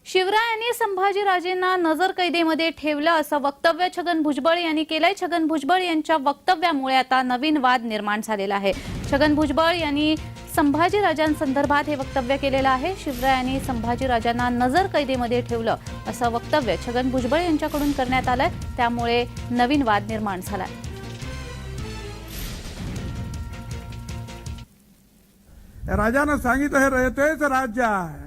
शिवरायांनी संभाजीराजेंना नजरकैदेमध्ये ठेवलं असं वक्तव्य छगन भुजबळ यांनी केलंय। छगन भुजबळ यांच्या वक्तव्यामुळे आता नवीन वाद निर्माण झालेला आहे। छगन भुजबळ यांनी संभाजीराजांसंदर्भात हे वक्तव्य केलेलं आहे। शिवरायांनी संभाजीराजांना नजरकैदेमध्ये ठेवलं असं वक्तव्य छगन भुजबळ यांच्याकडून करण्यात आलंय, त्यामुळे नवीन वाद निर्माण झालाय। राजानं सांगितलं हे रयतेच राज्य आहे,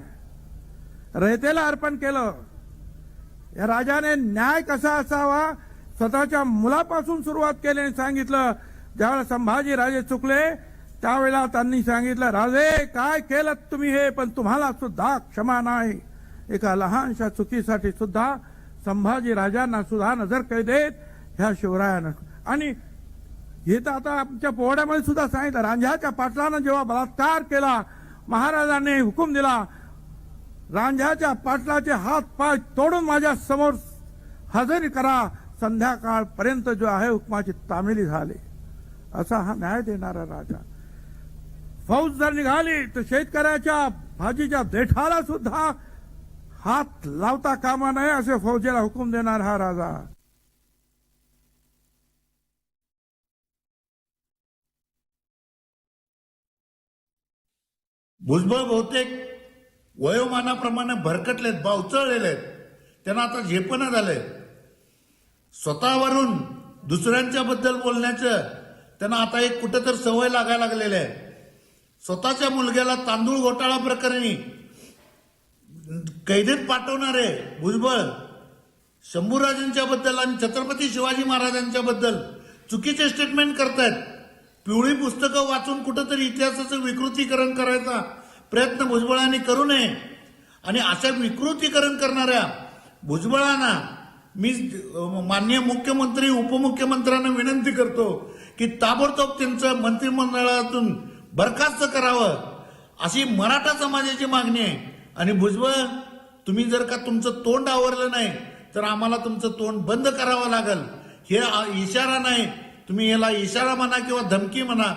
रयतेला अर्पण केलं। या राजाने न्याय कसा असावा स्वतःच्या मुलापासून सुरुवात केल्याने सांगितलं। ज्यावेळेला संभाजी राजे चुकले त्यावेळेला त्यांनी सांगितलं, राजे काय केलं तुम्ही हे, पण तुम्हाला सुद्धा क्षमा नाही। एका लहानशा चुकीसाठी सुद्धा संभाजी राजांना सुद्धा नजरकैदेत ह्या शिवरायानं, आणि हे तर आता आमच्या पोवाड्यामध्ये सुद्धा सांगितलं, रांझ्याच्या पाटलानं जेव्हा बलात्कार केला, महाराजांनी हुकूम दिला, रांझ्याच्या पाटलाचे हात पाय तोडून माझ्या समोर हजेरी करा, संध्याकाळपर्यंत जो आहे हुकुमाची तामिली झाली। असा हा न्याय देणारा राजा। फौज जर निघाली तर शेतकऱ्याच्या भाजीच्या देठाला सुद्धा हात लावता कामा नये असे फौजेला हुकूम देणारा हा राजा। भुजबळ बहुतेक वयोमानाप्रमाणे भरकटलेत, बावचळलेले आहेत। त्यांना आता झेपणं झालंय स्वतःवरून दुसऱ्यांच्या बद्दल बोलण्याचं। त्यांना आता एक कुठेतरी सवय लागायला लागलेली आहे। स्वतःच्या मुलग्याला तांदूळ घोटाळा प्रकरणी कैदेत पाठवणारे भुजबळ शंभूराजांच्या बद्दल आणि छत्रपती शिवाजी महाराजांच्या बद्दल चुकीचे स्टेटमेंट करतायत। पिवळी पुस्तकं वाचून कुठेतरी इतिहासाचं विकृतीकरण करायचा प्रयत्न भुजबळांनी करू नये। आणि अशा विकृतीकरण करणाऱ्या भुजबळांना मी माननीय मुख्यमंत्री उपमुख्यमंत्र्यांना विनंती करतो की ताबडतोब त्यांचं मंत्रिमंडळातून बरखास्त करावं, अशी मराठा समाजाची मागणी आहे। आणि भुजबळ, तुम्ही जर का तुमचं तोंड आवरलं नाही तर आम्हाला तुमचं तोंड बंद करावं लागेल। हे इशारा नाही, तुम्ही याला इशारा म्हणा किंवा धमकी म्हणा।